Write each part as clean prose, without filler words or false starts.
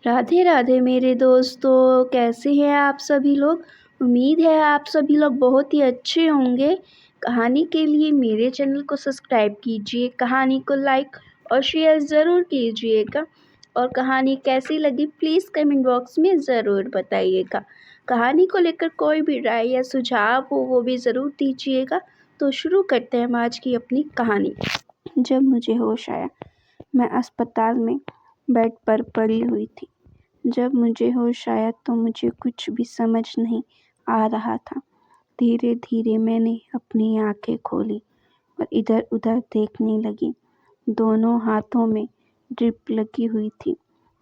राधे राधे मेरे दोस्तों, कैसे हैं आप सभी लोग। उम्मीद है आप सभी लोग बहुत ही अच्छे होंगे। कहानी के लिए मेरे चैनल को सब्सक्राइब कीजिए, कहानी को लाइक और शेयर ज़रूर कीजिएगा और कहानी कैसी लगी प्लीज़ कमेंट बॉक्स में ज़रूर बताइएगा। कहानी को लेकर कोई भी राय या सुझाव हो वो भी ज़रूर दीजिएगा। तो शुरू करते हैं हम आज की अपनी कहानी। जब मुझे होश आया, मैं अस्पताल में बेड पर पड़ी हुई थी। जब मुझे होश आया तो मुझे कुछ भी समझ नहीं आ रहा था। धीरे धीरे मैंने अपनी आंखें खोली और इधर उधर देखने लगी। दोनों हाथों में ड्रिप लगी हुई थी,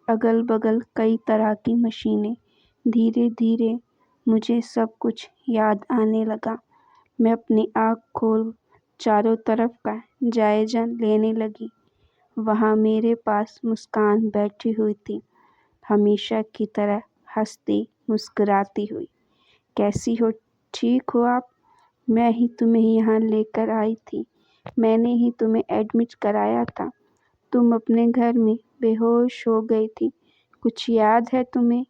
अगल बगल कई तरह की मशीनें। धीरे धीरे मुझे सब कुछ याद आने लगा। मैं अपनी आँख खोल चारों तरफ का जायजा लेने लगी। वहाँ मेरे पास मुस्कान बैठी हुई थी, हमेशा की तरह हंसती मुस्कुराती हुई। कैसी हो, ठीक हो आप? मैं ही तुम्हें यहाँ लेकर आई थी। मैंने ही तुम्हें एडमिट कराया था। तुम अपने घर में बेहोश हो गई थी। कुछ याद है तुम्हें?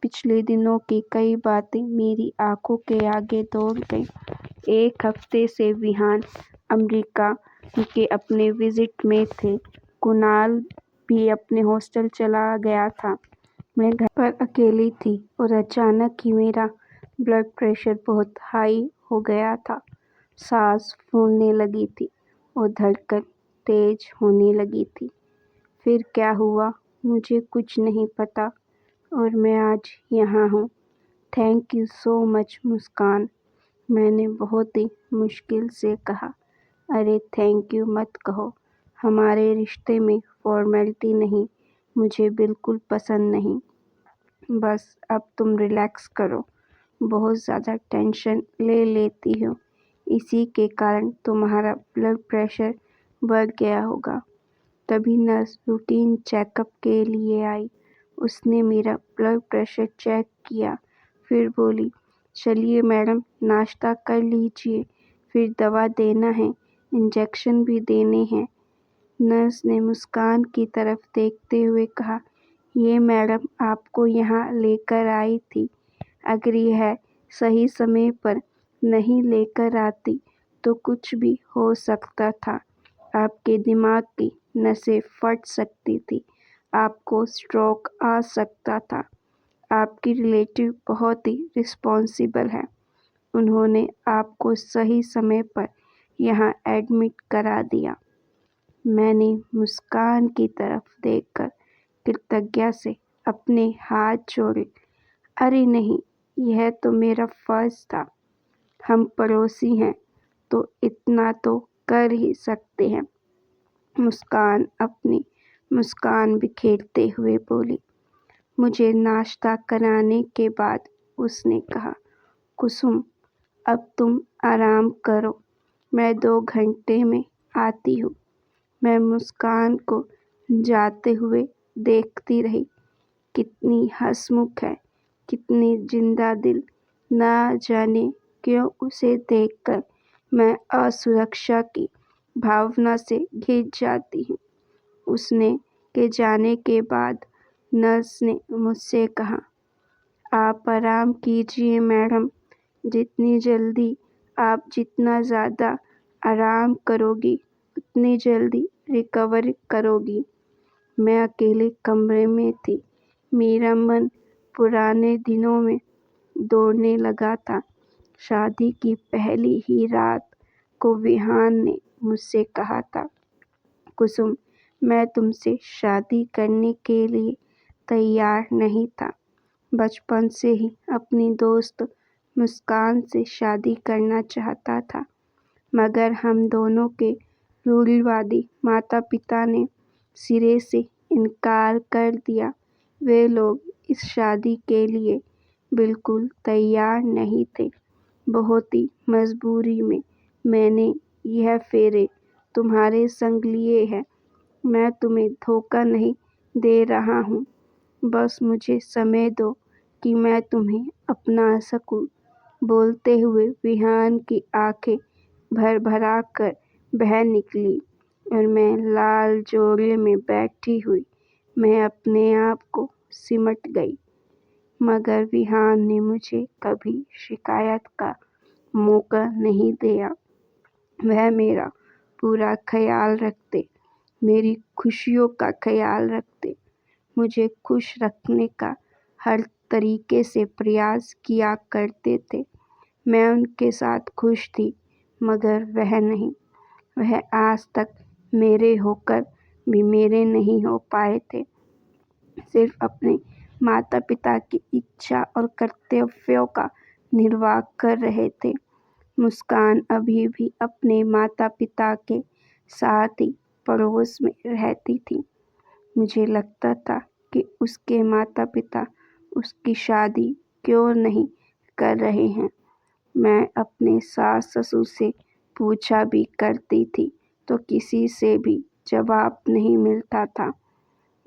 पिछले दिनों की कई बातें मेरी आंखों के आगे दौड़ गई। एक हफ्ते से विहान अमेरिका के अपने विजिट में थे। कुणाल भी अपने हॉस्टल चला गया था। मैं घर पर अकेली थी और अचानक ही मेरा ब्लड प्रेशर बहुत हाई हो गया था। सांस फूलने लगी थी और धड़कन तेज होने लगी थी। फिर क्या हुआ मुझे कुछ नहीं पता और मैं आज यहाँ हूँ। थैंक यू सो मच मुस्कान, मैंने बहुत ही मुश्किल से कहा। अरे थैंक यू मत कहो, हमारे रिश्ते में फॉर्मेलिटी नहीं, मुझे बिल्कुल पसंद नहीं। बस अब तुम रिलैक्स करो, बहुत ज़्यादा टेंशन ले लेती हो, इसी के कारण तुम्हारा ब्लड प्रेशर बढ़ गया होगा। तभी नर्स रूटीन चेकअप के लिए आई। उसने मेरा ब्लड प्रेशर चेक किया, फिर बोली, चलिए मैडम नाश्ता कर लीजिए, फिर दवा देना है, इंजेक्शन भी देने हैं। नर्स ने मुस्कान की तरफ देखते हुए कहा, ये मैडम आपको यहाँ लेकर आई थी। अगर यह सही समय पर नहीं लेकर आती तो कुछ भी हो सकता था। आपके दिमाग की नसें फट सकती थी, आपको स्ट्रोक आ सकता था। आपकी रिलेटिव बहुत ही रिस्पॉन्सिबल है, उन्होंने आपको सही समय पर यहाँ एडमिट करा दिया। मैंने मुस्कान की तरफ देखकर कृतज्ञता से अपने हाथ जोड़े। अरे नहीं, यह तो मेरा फर्ज था। हम पड़ोसी हैं तो इतना तो कर ही सकते हैं। मुस्कान अपनी मुस्कान बिखेरते हुए बोली। मुझे नाश्ता कराने के बाद उसने कहा, कुसुम अब तुम आराम करो, मैं 2 घंटे में आती हूँ। मैं मुस्कान को जाते हुए देखती रही। कितनी हंसमुख है, कितनी जिंदा दिल। ना जाने क्यों उसे देखकर मैं असुरक्षा की भावना से घिर जाती हूँ। उसने के जाने के बाद नर्स ने मुझसे कहा, आप आराम कीजिए मैडम, जितना ज़्यादा आराम करोगी उतनी जल्दी रिकवर करोगी। मैं अकेले कमरे में थी, मेरा मन पुराने दिनों में दौड़ने लगा था। शादी की पहली ही रात को विहान ने मुझसे कहा था, कुसुम मैं तुमसे शादी करने के लिए तैयार नहीं था। बचपन से ही अपनी दोस्त मुस्कान से शादी करना चाहता था, मगर हम दोनों के रूढ़िवादी माता पिता ने सिरे से इनकार कर दिया। वे लोग इस शादी के लिए बिल्कुल तैयार नहीं थे। बहुत ही मजबूरी में मैंने यह फेरे तुम्हारे संग लिए हैं। मैं तुम्हें धोखा नहीं दे रहा हूँ, बस मुझे समय दो कि मैं तुम्हें अपना सकूं। बोलते हुए विहान की आंखें भर भरा कर बह निकली और मैं लाल जोड़े में बैठी हुई मैं अपने आप को सिमट गई। मगर विहान ने मुझे कभी शिकायत का मौका नहीं दिया। वह मेरा पूरा ख्याल रखते, मेरी खुशियों का ख्याल रखते, मुझे खुश रखने का हर तरीके से प्रयास किया करते थे। मैं उनके साथ खुश थी, मगर वह नहीं। वह आज तक मेरे होकर भी मेरे नहीं हो पाए थे। सिर्फ अपने माता-पिता की इच्छा और कर्तव्यों का निर्वाह कर रहे थे। मुस्कान अभी भी अपने माता-पिता के साथ ही पड़ोस में रहती थी। मुझे लगता था कि उसके माता-पिता उसकी शादी क्यों नहीं कर रहे हैं। मैं अपने सास-ससुर से पूछा भी करती थी तो किसी से भी जवाब नहीं मिलता था।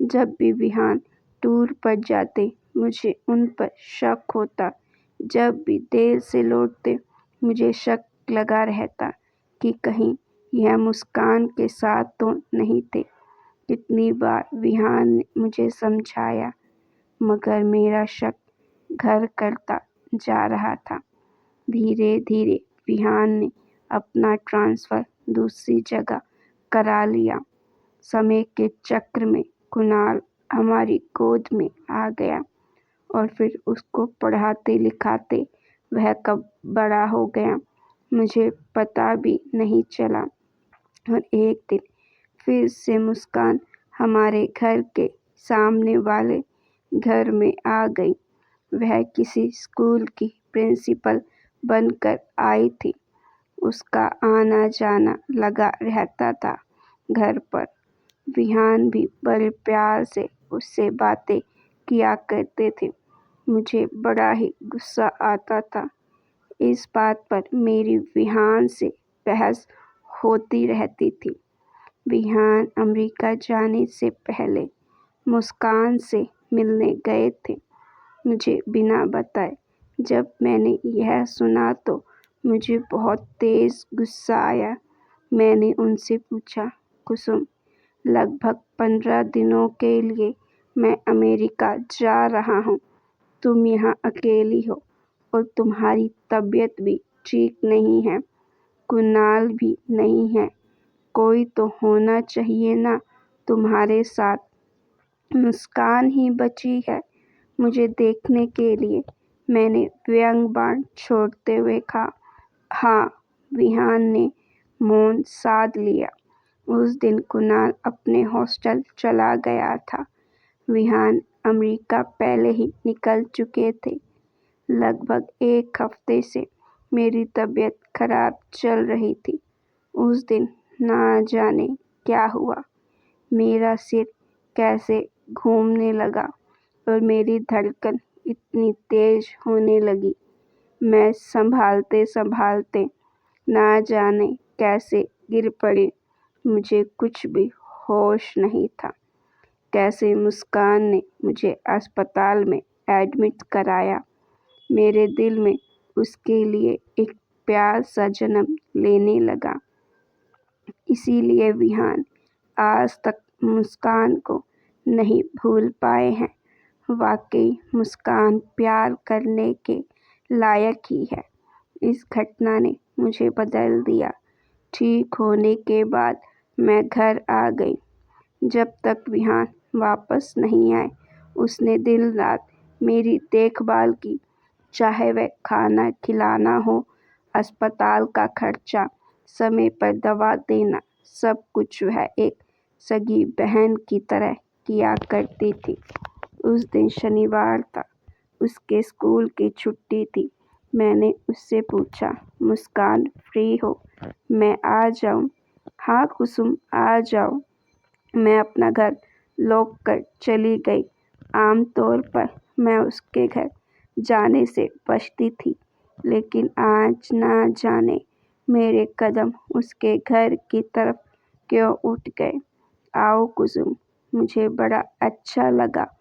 जब भी विहान टूर पर जाते, मुझे उन पर शक होता। जब भी देर से लौटते, मुझे शक लगा रहता कि कहीं यह मुस्कान के साथ तो नहीं थे। कितनी बार विहान ने मुझे समझाया, मगर मेरा शक घर करता जा रहा था। धीरे-धीरे विहान ने अपना ट्रांसफ़र दूसरी जगह करा लिया। समय के चक्र में कुणाल हमारी गोद में आ गया और फिर उसको पढ़ाते-लिखाते वह कब बड़ा हो गया, मुझे पता भी नहीं चला। और एक दिन फिर से मुस्कान हमारे घर के सामने वाले घर में आ गई। वह किसी स्कूल की प्रिंसिपल बनकर आई थी। उसका आना-जाना लगा रहता था घर पर। विहान भी बड़े प्यार से उससे बातें किया करते थे। मुझे बड़ा ही गुस्सा आता था। इस बात पर मेरी विहान से बहस होती रहती थी। विहान अमेरिका जाने से पहले मुस्कान से मिलने गए थे, मुझे बिना बताए। जब मैंने यह सुना तो मुझे बहुत तेज़ गुस्सा आया। मैंने उनसे पूछा, कुसुम, लगभग 15 दिनों के लिए मैं अमेरिका जा रहा हूँ। तुम यहाँ अकेली हो और तुम्हारी तबीयत भी ठीक नहीं है। कुणाल भी नहीं है। कोई तो होना चाहिए ना तुम्हारे साथ। मुस्कान ही बची है मुझे देखने के लिए। मैंने व्यंग बाण छोड़ते हुए कहा। हाँ, विहान ने मौन साध लिया। उस दिन कुणाल अपने हॉस्टल चला गया था। विहान अमेरिका पहले ही निकल चुके थे। लगभग 1 हफ्ते से मेरी तबीयत खराब चल रही थी। उस दिन ना जाने क्या हुआ, मेरा सिर कैसे घूमने लगा और मेरी धड़कन इतनी तेज होने लगी। मैं संभालते-संभालते ना जाने कैसे गिर पड़ी। मुझे कुछ भी होश नहीं था। कैसे मुस्कान ने मुझे अस्पताल में एडमिट कराया। मेरे दिल में उसके लिए एक प्यार सा जन्म लेने लगा। इसीलिए विहान आज तक मुस्कान को नहीं भूल पाए हैं। वाकई मुस्कान प्यार करने के लायक ही है। इस घटना ने मुझे बदल दिया। ठीक होने के बाद मैं घर आ गई। जब तक विहान वापस नहीं आए, उसने दिन-रात मेरी देखभाल की। चाहे वह खाना खिलाना हो, अस्पताल का खर्चा, समय पर दवा देना, सब कुछ वह एक सगी बहन की तरह किया करती थी। उस दिन शनिवार था। उसके स्कूल की छुट्टी थी। मैंने उससे पूछा, मुस्कान फ्री हो? मैं आ जाऊं? हाँ कुसुम, आ जाओ। मैं अपना घर लॉक कर चली गई। आम तौर पर मैं उसके घर जाने से बचती थी, लेकिन आज ना जाने मेरे कदम उसके घर की तरफ क्यों उठ गए। आओ कुसुम, मुझे बड़ा अच्छा लगा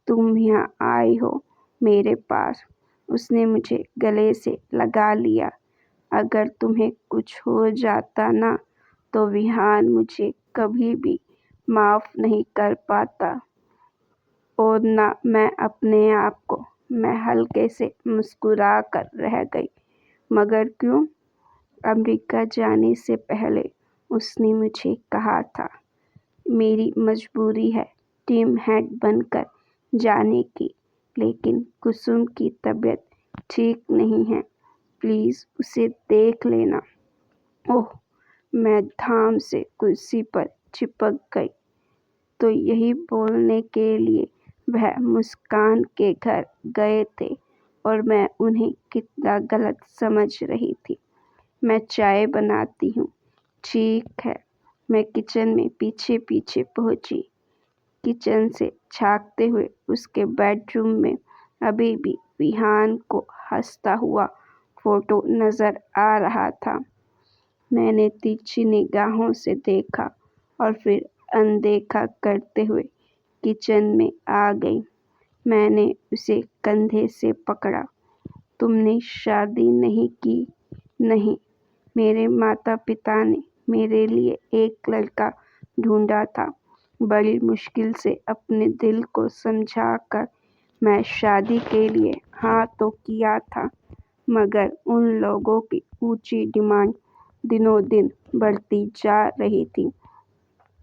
तुम यहाँ आई हो मेरे पास। उसने मुझे गले से लगा लिया। अगर तुम्हें कुछ हो जाता ना, तो विहान मुझे कभी भी माफ़ नहीं कर पाता। और ना मैं अपने आप को। मैं हल्के से मुस्कुरा कर रह गई। मगर क्यों? अमेरिका जाने से पहले उसने मुझे कहा था, मेरी मजबूरी है टीम हेड बनकर जाने की, लेकिन कुसुम की तबीयत ठीक नहीं है, प्लीज़ उसे देख लेना। ओह! मैं धाम से कुर्सी पर चिपक गई। तो यही बोलने के लिए वह मुस्कान के घर गए थे और मैं उन्हें कितना गलत समझ रही थी। मैं चाय बनाती हूँ। ठीक है। मैं किचन में पीछे पीछे पहुँची। किचन से झाँकते हुए उसके बेडरूम में अभी भी विहान को हंसता हुआ फोटो नजर आ रहा था। मैंने तिरछी निगाहों से देखा और फिर अनदेखा करते हुए किचन में आ गई। मैंने उसे कंधे से पकड़ा। तुमने शादी नहीं की? नहीं, मेरे माता पिता ने मेरे लिए एक लड़का ढूंढा था। बड़ी मुश्किल से अपने दिल को समझाकर मैं शादी के लिए हाँ तो किया था, मगर उन लोगों की ऊंची डिमांड दिनों दिन बढ़ती जा रही थी।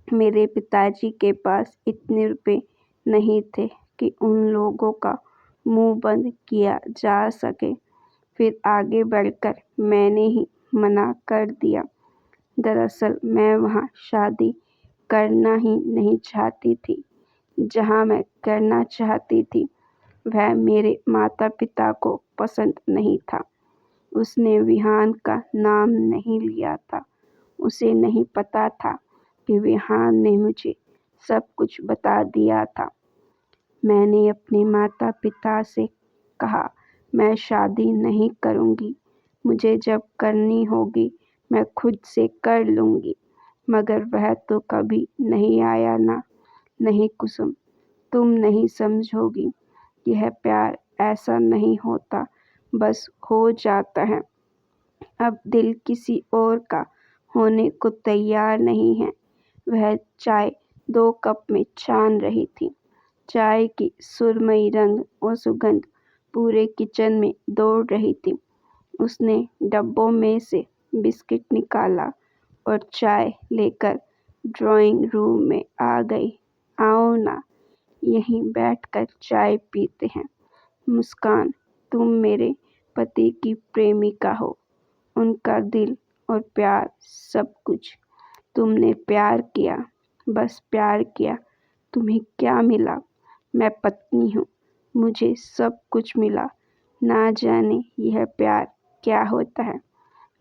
मेरे पिताजी के पास इतने रुपए नहीं थे कि उन लोगों का मुंह बंद किया जा सके। फिर आगे बढ़कर मैंने ही मना कर दिया। दरअसल मैं वहाँ शादी करना ही नहीं चाहती थी। जहाँ मैं करना चाहती थी वह मेरे माता पिता को पसंद नहीं था। उसने विहान का नाम नहीं लिया था। उसे नहीं पता था कि विहान ने मुझे सब कुछ बता दिया था। मैंने अपने माता पिता से कहा, मैं शादी नहीं करूँगी। मुझे जब करनी होगी मैं खुद से कर लूँगी। मगर वह तो कभी नहीं आया ना। नहीं कुसुम, तुम नहीं समझोगी। यह प्यार ऐसा नहीं होता, बस हो जाता है। अब दिल किसी और का होने को तैयार नहीं है। वह चाय 2 कप में छान रही थी। चाय की सुरमई रंग और सुगंध पूरे किचन में दौड़ रही थी। उसने डब्बों में से बिस्किट निकाला और चाय लेकर ड्राइंग रूम में आ गई। आओ ना, यहीं बैठकर चाय पीते हैं। मुस्कान, तुम मेरे पति की प्रेमिका हो। उनका दिल और प्यार सब कुछ। तुमने प्यार किया, बस प्यार किया। तुम्हें क्या मिला? मैं पत्नी हूँ, मुझे सब कुछ मिला। ना जाने यह प्यार क्या होता है।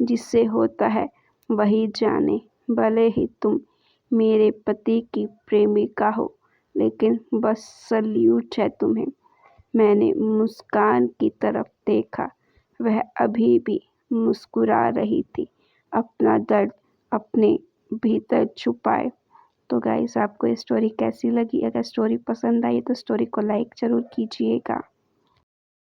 जिससे होता है वही जाने। भले ही तुम मेरे पति की प्रेमिका हो, लेकिन बस सल्यूट है तुम्हें। मैंने मुस्कान की तरफ देखा। वह अभी भी मुस्कुरा रही थी, अपना दर्द अपने भीतर छुपाए। तो गाइस, आपको ये स्टोरी कैसी लगी? अगर स्टोरी पसंद आई तो स्टोरी को लाइक ज़रूर कीजिएगा।